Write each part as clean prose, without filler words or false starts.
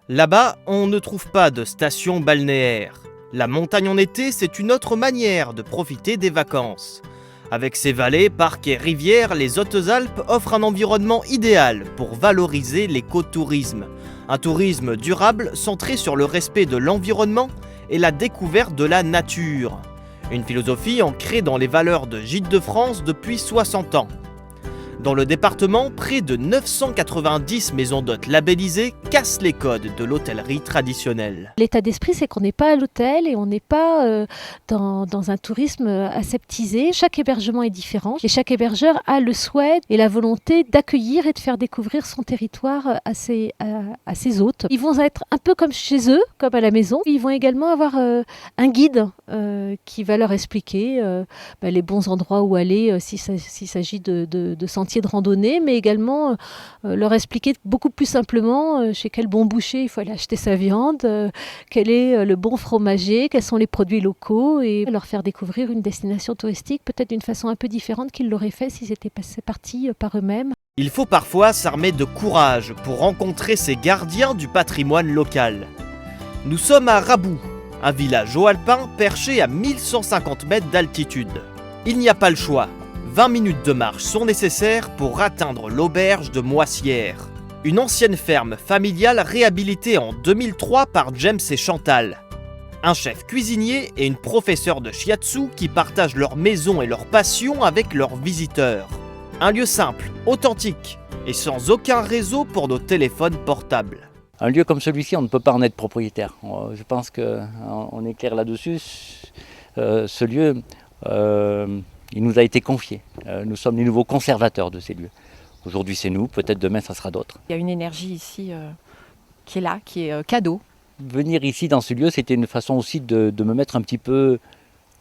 Là-bas, on ne trouve pas de station balnéaire. La montagne en été, c'est une autre manière de profiter des vacances. Avec ses vallées, parcs et rivières, les Hautes-Alpes offrent un environnement idéal pour valoriser l'écotourisme. Un tourisme durable centré sur le respect de l'environnement et la découverte de la nature. Une philosophie ancrée dans les valeurs de Gîtes de France depuis 60 ans. Dans le département, près de 990 maisons d'hôtes labellisées cassent les codes de l'hôtellerie traditionnelle. L'état d'esprit, c'est qu'on n'est pas à l'hôtel et on n'est pas dans un tourisme aseptisé. Chaque hébergement est différent et chaque hébergeur a le souhait et la volonté d'accueillir et de faire découvrir son territoire à ses hôtes. Ils vont être un peu comme chez eux, comme à la maison. Ils vont également avoir un guide qui va leur expliquer les bons endroits où aller s'il s'agit de sentiers de randonnée, mais également leur expliquer beaucoup plus simplement chez quel bon boucher il faut aller acheter sa viande, quel est le bon fromager, quels sont les produits locaux, et leur faire découvrir une destination touristique peut-être d'une façon un peu différente qu'ils l'auraient fait s'ils étaient partis par eux-mêmes. Il faut parfois s'armer de courage pour rencontrer ces gardiens du patrimoine local. Nous sommes à Rabou, un village haut-alpin perché à 1150 mètres d'altitude. Il n'y a pas le choix. 20 minutes de marche sont nécessaires pour atteindre l'auberge de Moissière. Une ancienne ferme familiale réhabilitée en 2003 par James et Chantal. Un chef cuisinier et une professeure de shiatsu qui partagent leur maison et leur passion avec leurs visiteurs. Un lieu simple, authentique et sans aucun réseau pour nos téléphones portables. Un lieu comme celui-ci, on ne peut pas en être propriétaire. Je pense qu'on est clair là-dessus. Ce lieu, il nous a été confié. Nous sommes les nouveaux conservateurs de ces lieux. Aujourd'hui c'est nous, peut-être demain ça sera d'autres. Il y a une énergie ici qui est là, qui est cadeau. Venir ici dans ce lieu, c'était une façon aussi de me mettre un petit peu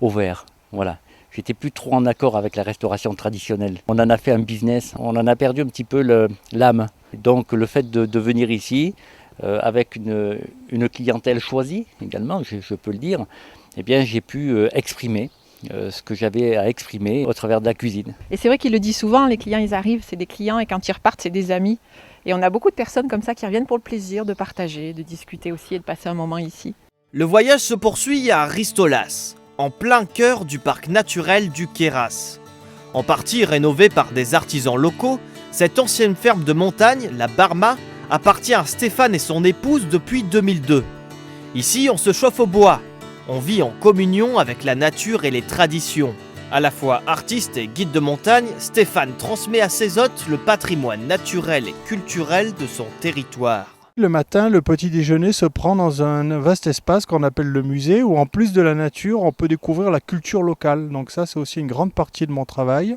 au vert. Voilà. J'étais plus trop en accord avec la restauration traditionnelle. On en a fait un business, on en a perdu un petit peu l'âme. Donc le fait de venir ici, avec une clientèle choisie également, je peux le dire, eh bien j'ai pu exprimer ce que j'avais à exprimer au travers de la cuisine. Et c'est vrai qu'il le dit souvent, les clients ils arrivent, c'est des clients et quand ils repartent c'est des amis. Et on a beaucoup de personnes comme ça qui reviennent pour le plaisir de partager, de discuter aussi et de passer un moment ici. Le voyage se poursuit à Ristolas, en plein cœur du parc naturel du Queyras. En partie rénovée par des artisans locaux, cette ancienne ferme de montagne, la Barma, appartient à Stéphane et son épouse depuis 2002. Ici, on se chauffe au bois. On vit en communion avec la nature et les traditions. À la fois artiste et guide de montagne, Stéphane transmet à ses hôtes le patrimoine naturel et culturel de son territoire. Le matin, le petit déjeuner se prend dans un vaste espace qu'on appelle le musée, où en plus de la nature, on peut découvrir la culture locale. Donc ça, c'est aussi une grande partie de mon travail.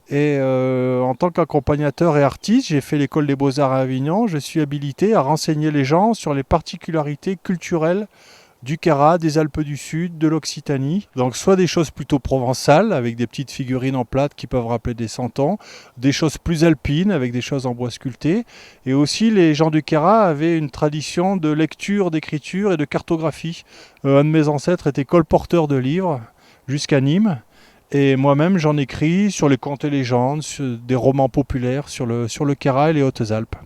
Et en tant qu'accompagnateur et artiste, j'ai fait l'école des beaux-arts à Avignon. Je suis habilité à renseigner les gens sur les particularités culturelles du Queyras, des Alpes du Sud, de l'Occitanie. Donc soit des choses plutôt provençales, avec des petites figurines en plâtre qui peuvent rappeler des santons, des choses plus alpines, avec des choses en bois sculpté. Et aussi, les gens du Queyras avaient une tradition de lecture, d'écriture et de cartographie. Un de mes ancêtres était colporteur de livres jusqu'à Nîmes. Et moi-même, j'en écris sur les contes et légendes, sur des romans populaires sur le Queyras et les Hautes-Alpes.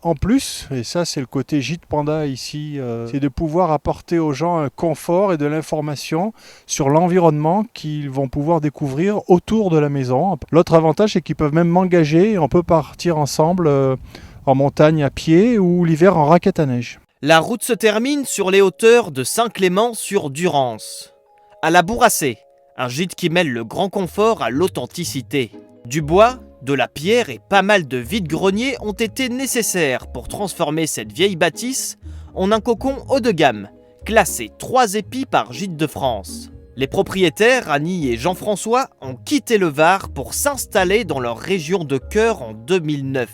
En plus, et ça c'est le côté Gîte Panda ici, c'est de pouvoir apporter aux gens un confort et de l'information sur l'environnement qu'ils vont pouvoir découvrir autour de la maison. L'autre avantage, c'est qu'ils peuvent même m'engager et on peut partir ensemble en montagne à pied ou l'hiver en raquette à neige. La route se termine sur les hauteurs de Saint-Clément-sur-Durance. À la Bourrassée, un gîte qui mêle le grand confort à l'authenticité. Du bois, de la pierre et pas mal de vide-greniers ont été nécessaires pour transformer cette vieille bâtisse en un cocon haut de gamme, classé 3 épis par Gîtes de France. Les propriétaires, Annie et Jean-François, ont quitté le Var pour s'installer dans leur région de cœur en 2009.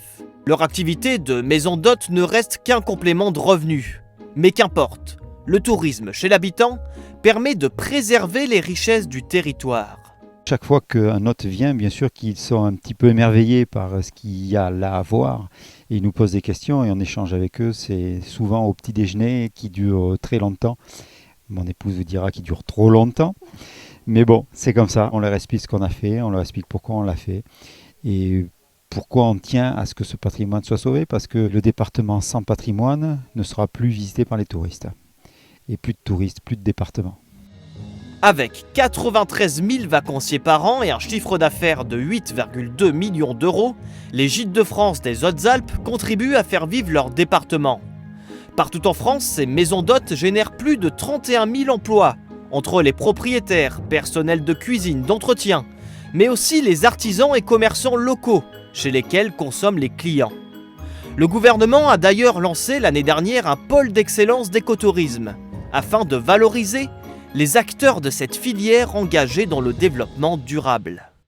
Leur activité de maison d'hôtes ne reste qu'un complément de revenus. Mais qu'importe, le tourisme chez l'habitant permet de préserver les richesses du territoire. Chaque fois qu'un hôte vient, bien sûr qu'ils sont un petit peu émerveillés par ce qu'il y a là à voir. Et ils nous posent des questions et on échange avec eux. C'est souvent au petit déjeuner qui dure très longtemps. Mon épouse vous dira qu'il dure trop longtemps. Mais bon, c'est comme ça. On leur explique ce qu'on a fait, on leur explique pourquoi on l'a fait. Et Pourquoi on tient à ce que ce patrimoine soit sauvé? Parce que le département sans patrimoine ne sera plus visité par les touristes. Et plus de touristes, plus de département. Avec 93 000 vacanciers par an et un chiffre d'affaires de 8,2 millions d'euros, les Gîtes de France des Hautes-Alpes contribuent à faire vivre leur département. Partout en France, ces maisons d'hôtes génèrent plus de 31 000 emplois, entre les propriétaires, personnels de cuisine, d'entretien, mais aussi les artisans et commerçants locaux, chez lesquels consomment les clients. Le gouvernement a d'ailleurs lancé l'année dernière un pôle d'excellence d'écotourisme, afin de valoriser les acteurs de cette filière engagés dans le développement durable.